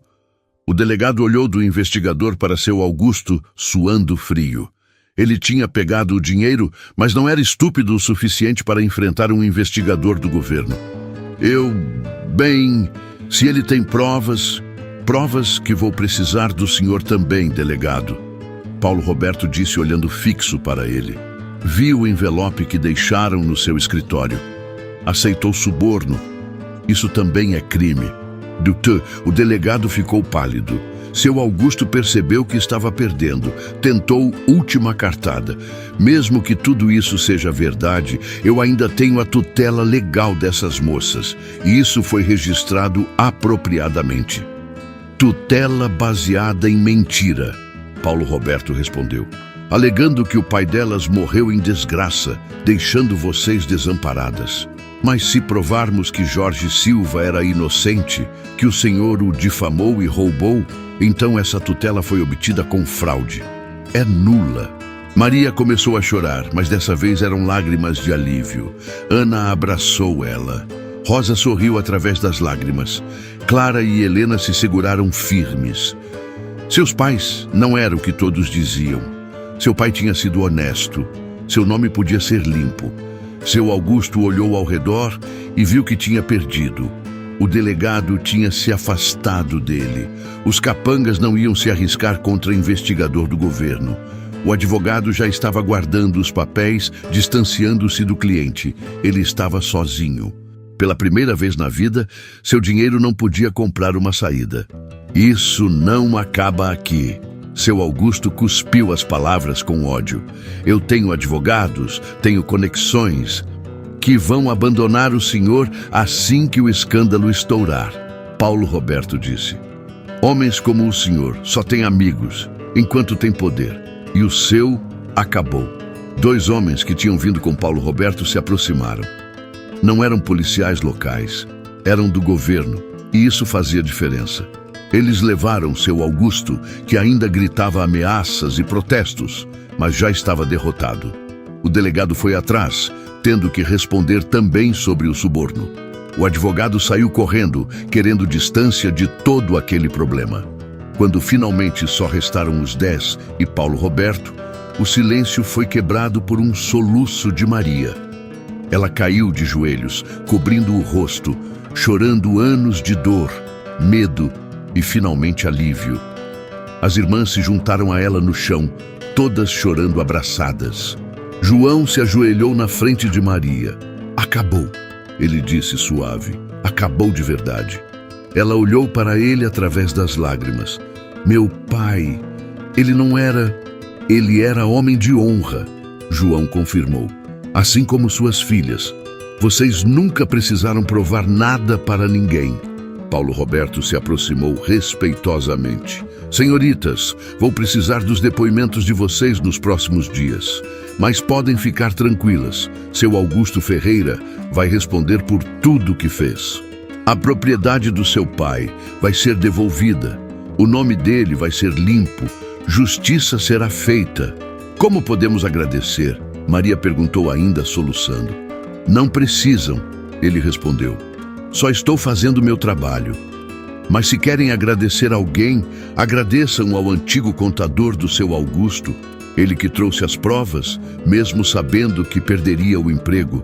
O delegado olhou do investigador para seu Augusto, suando frio. Ele tinha pegado o dinheiro, mas não era estúpido o suficiente para enfrentar um investigador do governo. Se ele tem provas que vou precisar do senhor também, delegado. Paulo Roberto disse olhando fixo para ele. Vi o envelope que deixaram no seu escritório. Aceitou suborno. Isso também é crime. O delegado ficou pálido. Seu Augusto percebeu que estava perdendo. Tentou última cartada. Mesmo que tudo isso seja verdade, eu ainda tenho a tutela legal dessas moças. E isso foi registrado apropriadamente. Tutela baseada em mentira, Paulo Roberto respondeu, alegando que o pai delas morreu em desgraça, deixando vocês desamparadas. Mas se provarmos que Jorge Silva era inocente, que o senhor o difamou e roubou, então essa tutela foi obtida com fraude. É nula. Maria começou a chorar, mas dessa vez eram lágrimas de alívio. Ana abraçou ela. Rosa sorriu através das lágrimas. Clara e Helena se seguraram firmes. Seus pais não eram o que todos diziam. Seu pai tinha sido honesto. Seu nome podia ser limpo. Seu Augusto olhou ao redor e viu que tinha perdido. O delegado tinha se afastado dele. Os capangas não iam se arriscar contra o investigador do governo. O advogado já estava guardando os papéis, distanciando-se do cliente. Ele estava sozinho. Pela primeira vez na vida, seu dinheiro não podia comprar uma saída. Isso não acaba aqui. Seu Augusto cuspiu as palavras com ódio. Eu tenho advogados, tenho conexões que vão abandonar o senhor assim que o escândalo estourar. Paulo Roberto disse. Homens como o senhor só têm amigos enquanto tem poder. E o seu acabou. Dois homens que tinham vindo com Paulo Roberto se aproximaram. Não eram policiais locais, eram do governo, e isso fazia diferença. Eles levaram seu Augusto, que ainda gritava ameaças e protestos, mas já estava derrotado. O delegado foi atrás, tendo que responder também sobre o suborno. O advogado saiu correndo, querendo distância de todo aquele problema. Quando finalmente só restaram os 10 e Paulo Roberto, o silêncio foi quebrado por um soluço de Maria. Ela caiu de joelhos, cobrindo o rosto, chorando anos de dor, medo e finalmente alívio. As irmãs se juntaram a ela no chão, todas chorando abraçadas. João se ajoelhou na frente de Maria. "Acabou", ele disse suave. "Acabou de verdade." Ela olhou para ele através das lágrimas. "Meu pai, ele era homem de honra", João confirmou. "Assim como suas filhas. Vocês nunca precisaram provar nada para ninguém." Paulo Roberto se aproximou respeitosamente. "Senhoritas, vou precisar dos depoimentos de vocês nos próximos dias. Mas podem ficar tranquilas. Seu Augusto Ferreira vai responder por tudo que fez. A propriedade do seu pai vai ser devolvida. O nome dele vai ser limpo. Justiça será feita." "Como podemos agradecer?" Maria perguntou ainda soluçando. "Não precisam", ele respondeu. "Só estou fazendo meu trabalho. Mas se querem agradecer alguém, agradeçam ao antigo contador do seu Augusto, ele que trouxe as provas, mesmo sabendo que perderia o emprego.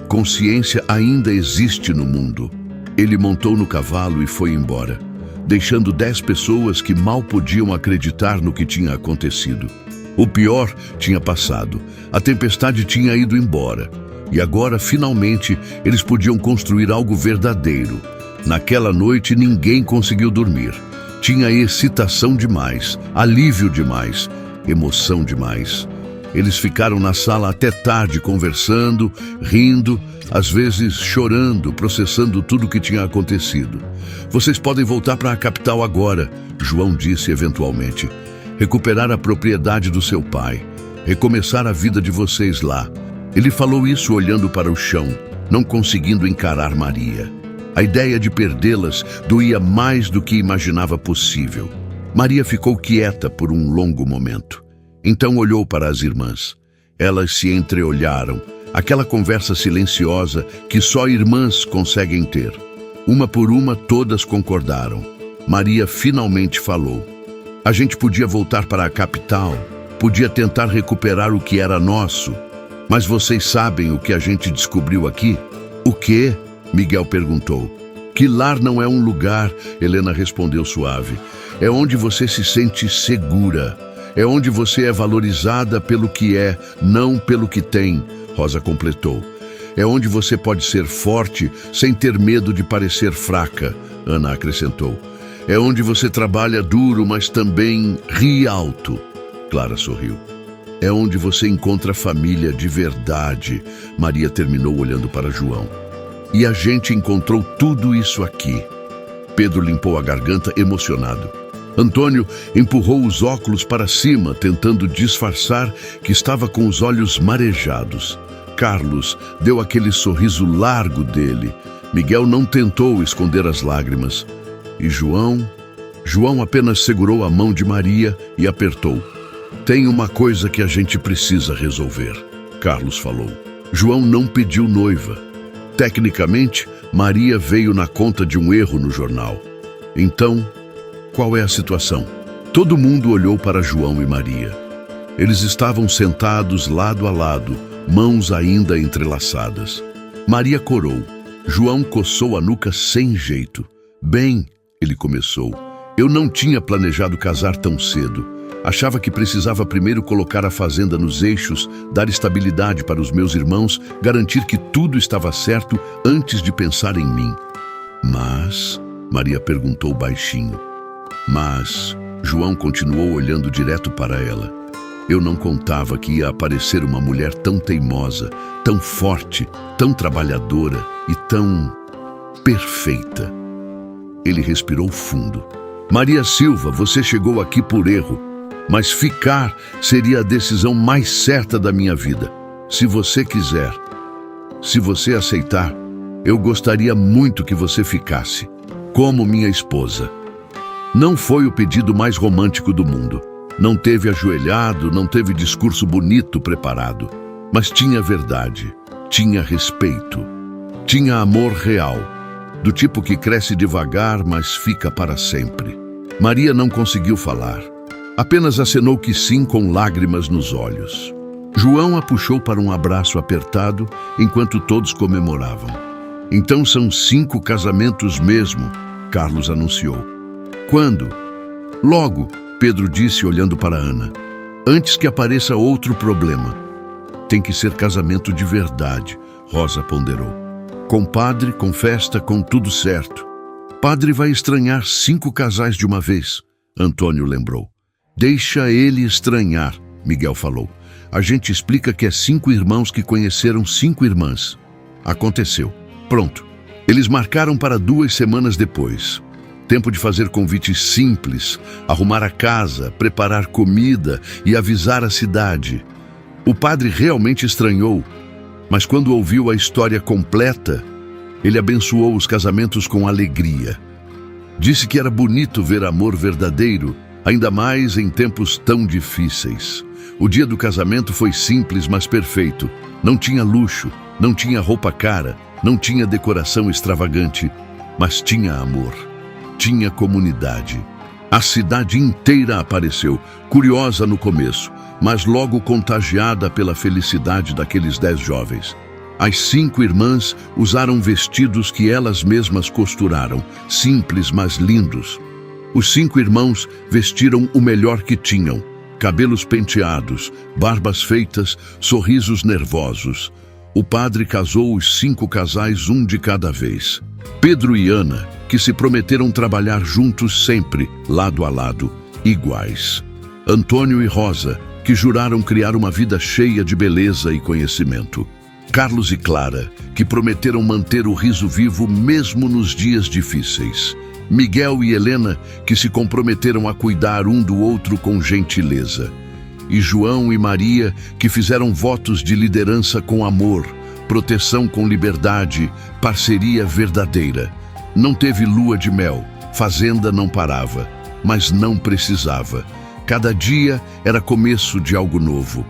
Consciência ainda existe no mundo." Ele montou no cavalo e foi embora, deixando 10 pessoas que mal podiam acreditar no que tinha acontecido. O pior tinha passado, a tempestade tinha ido embora, e agora, finalmente, eles podiam construir algo verdadeiro. Naquela noite, ninguém conseguiu dormir. Tinha excitação demais, alívio demais, emoção demais. Eles ficaram na sala até tarde conversando, rindo, às vezes chorando, processando tudo o que tinha acontecido. "Vocês podem voltar para a capital agora", João disse eventualmente. "Recuperar a propriedade do seu pai, recomeçar a vida de vocês lá." Ele falou isso olhando para o chão, não conseguindo encarar Maria. A ideia de perdê-las doía mais do que imaginava possível. Maria ficou quieta por um longo momento. Então olhou para as irmãs. Elas se entreolharam, aquela conversa silenciosa que só irmãs conseguem ter. Uma por uma, todas concordaram. Maria finalmente falou. "A gente podia voltar para a capital, podia tentar recuperar o que era nosso. Mas vocês sabem o que a gente descobriu aqui?" "O quê?" Miguel perguntou. "Que lar não é um lugar", Helena respondeu suave. "É onde você se sente segura. É onde você é valorizada pelo que é, não pelo que tem", Rosa completou. "É onde você pode ser forte sem ter medo de parecer fraca", Ana acrescentou. "É onde você trabalha duro, mas também ri alto", Clara sorriu. "É onde você encontra família de verdade", Maria terminou olhando para João. "E a gente encontrou tudo isso aqui." Pedro limpou a garganta emocionado. Antônio empurrou os óculos para cima, tentando disfarçar que estava com os olhos marejados. Carlos deu aquele sorriso largo dele. Miguel não tentou esconder as lágrimas. E João apenas segurou a mão de Maria e apertou. "Tem uma coisa que a gente precisa resolver", Carlos falou. João não pediu noiva. Tecnicamente, Maria veio na conta de um erro no jornal. Então, qual é a situação? Todo mundo olhou para João e Maria. Eles estavam sentados lado a lado, mãos ainda entrelaçadas. Maria corou. João coçou a nuca sem jeito. "Bem", ele começou, "eu não tinha planejado casar tão cedo. Achava que precisava primeiro colocar a fazenda nos eixos, dar estabilidade para os meus irmãos, garantir que tudo estava certo antes de pensar em mim." "Mas?", Maria perguntou baixinho. "Mas?", João continuou olhando direto para ela. "Eu não contava que ia aparecer uma mulher tão teimosa, tão forte, tão trabalhadora e tão perfeita." Ele respirou fundo. "Maria Silva, você chegou aqui por erro." mas ficar seria a decisão mais certa da minha vida. Se você quiser, se você aceitar, eu gostaria muito que você ficasse, como minha esposa. Não foi o pedido mais romântico do mundo. Não teve ajoelhado, não teve discurso bonito preparado. Mas tinha verdade, tinha respeito, tinha amor real, do tipo que cresce devagar, mas fica para sempre. Maria não conseguiu falar. Apenas acenou que sim com lágrimas nos olhos. João a puxou para um abraço apertado, enquanto todos comemoravam. Então são 5 casamentos mesmo, Carlos anunciou. Quando? Logo, Pedro disse olhando para Ana. Antes que apareça outro problema. Tem que ser casamento de verdade, Rosa ponderou. Com padre, com festa, com tudo certo. Padre vai estranhar 5 casais de uma vez, Antônio lembrou. Deixa ele estranhar, Miguel falou. A gente explica que é 5 irmãos que conheceram 5 irmãs. Aconteceu. Pronto. Eles marcaram para 2 semanas depois. Tempo de fazer convites simples, arrumar a casa, preparar comida e avisar a cidade. O padre realmente estranhou, mas quando ouviu a história completa, ele abençoou os casamentos com alegria. Disse que era bonito ver amor verdadeiro, ainda mais em tempos tão difíceis. O dia do casamento foi simples, mas perfeito. Não tinha luxo, não tinha roupa cara, não tinha decoração extravagante, mas tinha amor. Tinha comunidade. A cidade inteira apareceu, curiosa no começo, mas logo contagiada pela felicidade daqueles 10 jovens. As 5 irmãs usaram vestidos que elas mesmas costuraram, simples, mas lindos. Os 5 irmãos vestiram o melhor que tinham, cabelos penteados, barbas feitas, sorrisos nervosos. O padre casou os 5 casais, um de cada vez. Pedro e Ana, que se prometeram trabalhar juntos sempre, lado a lado, iguais. Antônio e Rosa, que juraram criar uma vida cheia de beleza e conhecimento. Carlos e Clara, que prometeram manter o riso vivo mesmo nos dias difíceis. Miguel e Helena, que se comprometeram a cuidar um do outro com gentileza. E João e Maria, que fizeram votos de liderança com amor, proteção com liberdade, parceria verdadeira. Não teve lua de mel, fazenda não parava, mas não precisava. Cada dia era começo de algo novo.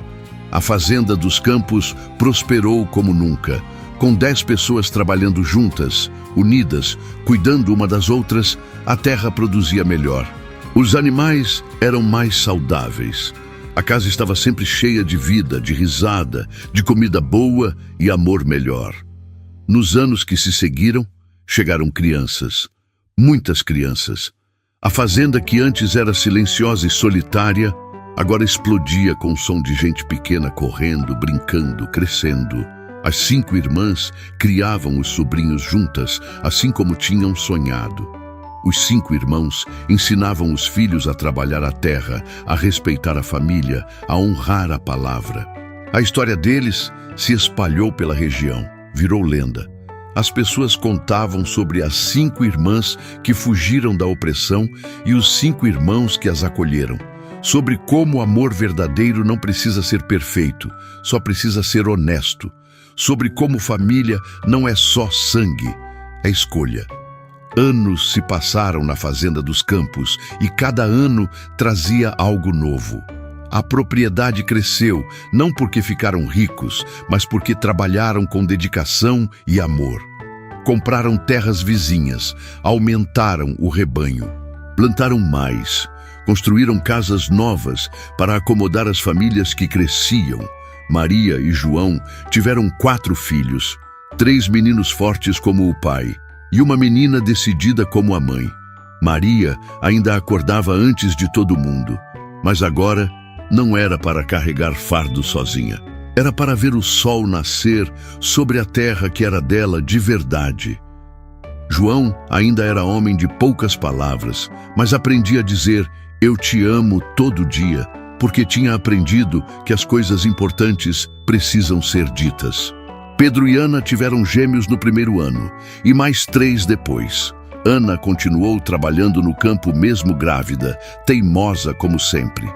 A fazenda dos Campos prosperou como nunca, com 10 pessoas trabalhando juntas, unidas, cuidando uma das outras, a terra produzia melhor. Os animais eram mais saudáveis. A casa estava sempre cheia de vida, de risada, de comida boa e amor melhor. Nos anos que se seguiram, chegaram crianças, muitas crianças. A fazenda que antes era silenciosa e solitária, agora explodia com o som de gente pequena correndo, brincando, crescendo. As 5 irmãs criavam os sobrinhos juntas, assim como tinham sonhado. Os 5 irmãos ensinavam os filhos a trabalhar a terra, a respeitar a família, a honrar a palavra. A história deles se espalhou pela região, virou lenda. As pessoas contavam sobre as 5 irmãs que fugiram da opressão e os 5 irmãos que as acolheram. Sobre como o amor verdadeiro não precisa ser perfeito, só precisa ser honesto. Sobre como família não é só sangue, é escolha. Anos se passaram na fazenda dos Campos e cada ano trazia algo novo. A propriedade cresceu, não porque ficaram ricos, mas porque trabalharam com dedicação e amor. Compraram terras vizinhas, aumentaram o rebanho, plantaram mais, construíram casas novas para acomodar as famílias que cresciam. Maria e João tiveram 4 filhos, 3 meninos fortes como o pai e uma menina decidida como a mãe. Maria ainda acordava antes de todo mundo, mas agora não era para carregar fardo sozinha. Era para ver o sol nascer sobre a terra que era dela de verdade. João ainda era homem de poucas palavras, mas aprendia a dizer "eu te amo" todo dia, porque tinha aprendido que as coisas importantes precisam ser ditas. Pedro e Ana tiveram gêmeos no primeiro ano, e mais 3 depois. Ana continuou trabalhando no campo mesmo grávida, teimosa como sempre.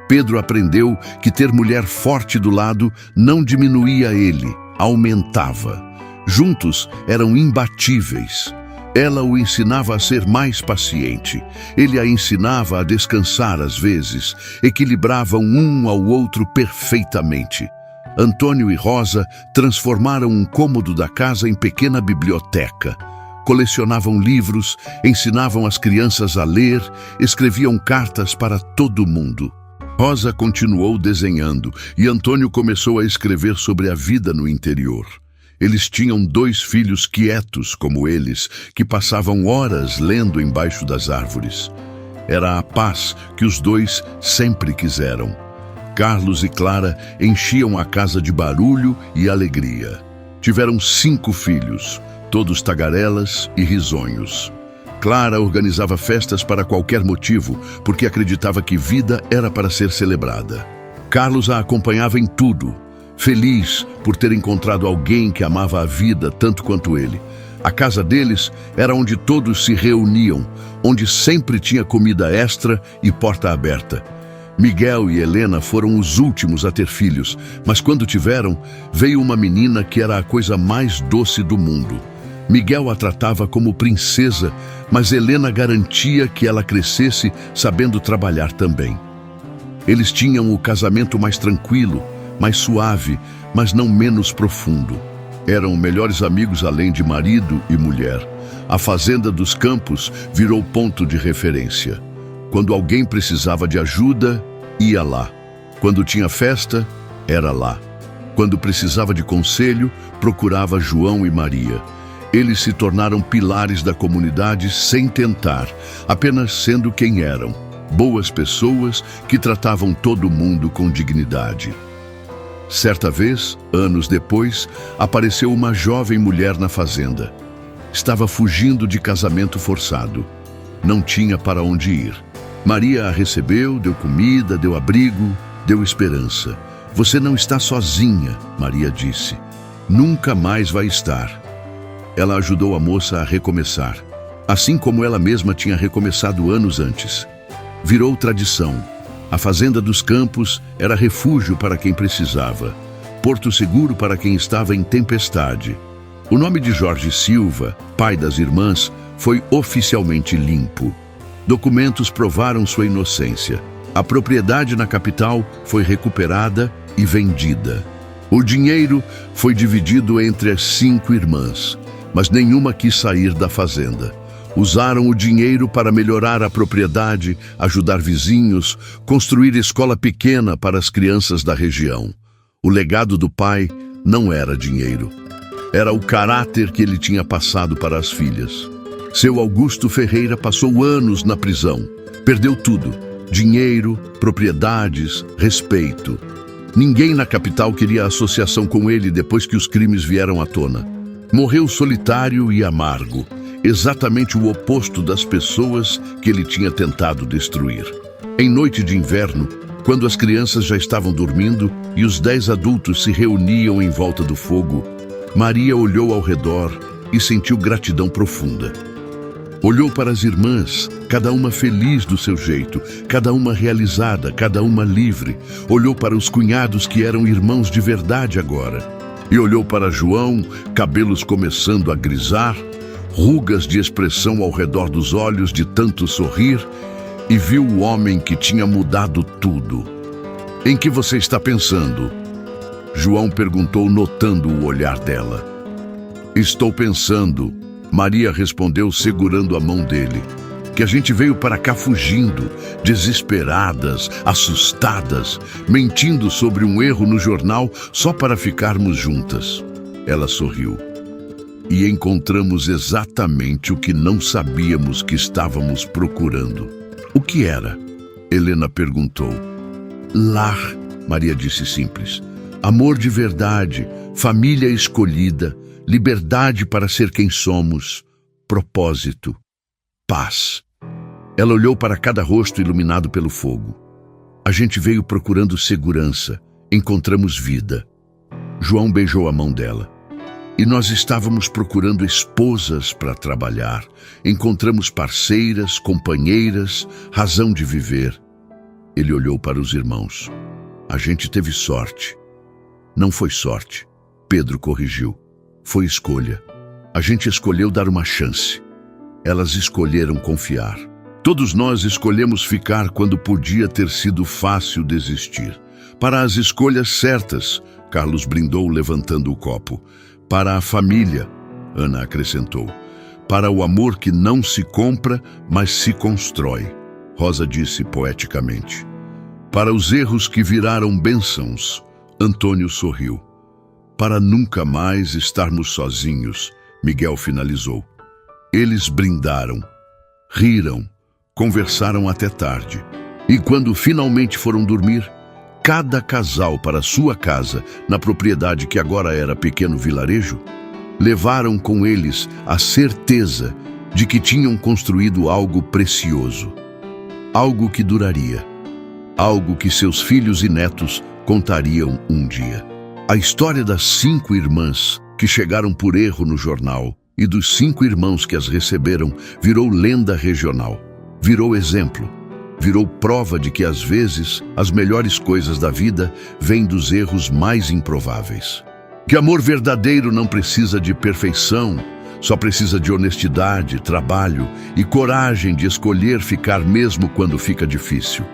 Pedro aprendeu que ter mulher forte do lado não diminuía ele, aumentava. Juntos eram imbatíveis. Ela o ensinava a ser mais paciente. Ele a ensinava a descansar às vezes. Equilibravam um ao outro perfeitamente. Antônio e Rosa transformaram um cômodo da casa em pequena biblioteca. Colecionavam livros, ensinavam as crianças a ler, escreviam cartas para todo mundo. Rosa continuou desenhando e Antônio começou a escrever sobre a vida no interior. Eles tinham 2 filhos quietos como eles, que passavam horas lendo embaixo das árvores. Era a paz que os 2 sempre quiseram. Carlos e Clara enchiam a casa de barulho e alegria. Tiveram 5 filhos, todos tagarelas e risonhos. Clara organizava festas para qualquer motivo, porque acreditava que vida era para ser celebrada. Carlos a acompanhava em tudo, feliz por ter encontrado alguém que amava a vida tanto quanto ele. A casa deles era onde todos se reuniam, onde sempre tinha comida extra e porta aberta. Miguel e Helena foram os últimos a ter filhos, mas quando tiveram, veio uma menina que era a coisa mais doce do mundo. Miguel a tratava como princesa, mas Helena garantia que ela crescesse sabendo trabalhar também. Eles tinham o casamento mais tranquilo, mais suave, mas não menos profundo. Eram melhores amigos além de marido e mulher. A fazenda dos Campos virou ponto de referência. Quando alguém precisava de ajuda, ia lá. Quando tinha festa, era lá. Quando precisava de conselho, procurava João e Maria. Eles se tornaram pilares da comunidade sem tentar, apenas sendo quem eram. Boas pessoas que tratavam todo mundo com dignidade. Certa vez, anos depois, apareceu uma jovem mulher na fazenda. Estava fugindo de casamento forçado. Não tinha para onde ir. Maria a recebeu, deu comida, deu abrigo, deu esperança. Você não está sozinha, Maria disse. Nunca mais vai estar. Ela ajudou a moça a recomeçar, assim como ela mesma tinha recomeçado anos antes. Virou tradição. A Fazenda dos Campos era refúgio para quem precisava, porto seguro para quem estava em tempestade. O nome de Jorge Silva, pai das irmãs, foi oficialmente limpo. Documentos provaram sua inocência. A propriedade na capital foi recuperada e vendida. O dinheiro foi dividido entre as 5 irmãs, mas nenhuma quis sair da fazenda. Usaram o dinheiro para melhorar a propriedade, ajudar vizinhos, construir escola pequena para as crianças da região. O legado do pai não era dinheiro. Era o caráter que ele tinha passado para as filhas. Seu Augusto Ferreira passou anos na prisão. Perdeu tudo: dinheiro, propriedades, respeito. Ninguém na capital queria associação com ele depois que os crimes vieram à tona. Morreu solitário e amargo. Exatamente o oposto das pessoas que ele tinha tentado destruir. Em noite de inverno, quando as crianças já estavam dormindo e os 10 adultos se reuniam em volta do fogo, Maria olhou ao redor e sentiu gratidão profunda. Olhou para as irmãs, cada uma feliz do seu jeito, cada uma realizada, cada uma livre. Olhou para os cunhados que eram irmãos de verdade agora. E olhou para João, cabelos começando a grisar, rugas de expressão ao redor dos olhos de tanto sorrir, e viu o homem que tinha mudado tudo. Em que você está pensando? João perguntou, notando o olhar dela. Estou pensando, Maria respondeu segurando a mão dele, que a gente veio para cá fugindo, desesperadas, assustadas, mentindo sobre um erro no jornal só para ficarmos juntas. Ela sorriu. E encontramos exatamente o que não sabíamos que estávamos procurando. O que era? Helena perguntou. Lar, Maria disse simples. Amor de verdade, família escolhida, liberdade para ser quem somos, propósito, paz. Ela olhou para cada rosto iluminado pelo fogo. A gente veio procurando segurança, encontramos vida. João beijou a mão dela. E nós estávamos procurando esposas para trabalhar. Encontramos parceiras, companheiras, razão de viver. Ele olhou para os irmãos. A gente teve sorte. Não foi sorte. Pedro corrigiu. Foi escolha. A gente escolheu dar uma chance. Elas escolheram confiar. Todos nós escolhemos ficar quando podia ter sido fácil desistir. Para as escolhas certas, Carlos brindou levantando o copo. Para a família, Ana acrescentou. Para o amor que não se compra, mas se constrói, Rosa disse poeticamente. Para os erros que viraram bênçãos, Antônio sorriu. Para nunca mais estarmos sozinhos, Miguel finalizou. Eles brindaram, riram, conversaram até tarde. E quando finalmente foram dormir, cada casal para sua casa, na propriedade que agora era pequeno vilarejo, levaram com eles a certeza de que tinham construído algo precioso, algo que duraria, algo que seus filhos e netos contariam um dia. A história das 5 irmãs que chegaram por erro no jornal e dos 5 irmãos que as receberam virou lenda regional, virou exemplo, virou prova de que às vezes as melhores coisas da vida vêm dos erros mais improváveis. Que amor verdadeiro não precisa de perfeição, só precisa de honestidade, trabalho e coragem de escolher ficar mesmo quando fica difícil.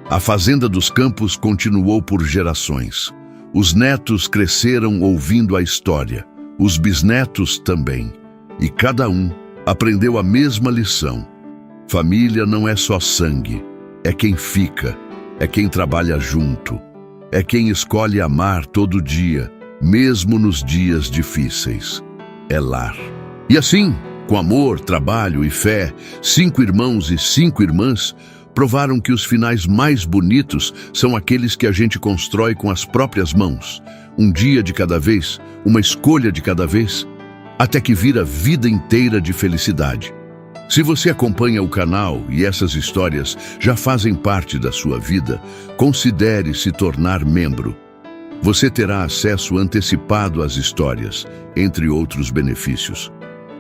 A Fazenda dos Campos continuou por gerações. Os netos cresceram ouvindo a história, os bisnetos também, e cada um aprendeu a mesma lição. Família não é só sangue, é quem fica, é quem trabalha junto, é quem escolhe amar todo dia, mesmo nos dias difíceis. É lar. E assim, com amor, trabalho e fé, 5 irmãos e 5 irmãs provaram que os finais mais bonitos são aqueles que a gente constrói com as próprias mãos, um dia de cada vez, uma escolha de cada vez, até que vira vida inteira de felicidade. Se você acompanha o canal e essas histórias já fazem parte da sua vida, considere se tornar membro. Você terá acesso antecipado às histórias, entre outros benefícios.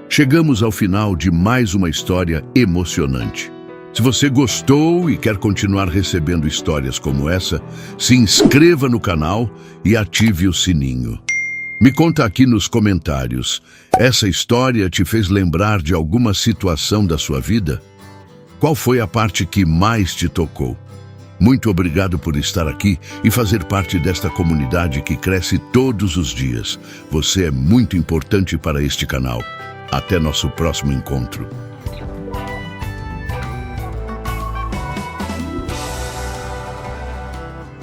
Chegamos ao final de mais uma história emocionante. Se você gostou e quer continuar recebendo histórias como essa, se inscreva no canal e ative o sininho. Me conta aqui nos comentários, essa história te fez lembrar de alguma situação da sua vida? Qual foi a parte que mais te tocou? Muito obrigado por estar aqui e fazer parte desta comunidade que cresce todos os dias. Você é muito importante para este canal. Até nosso próximo encontro.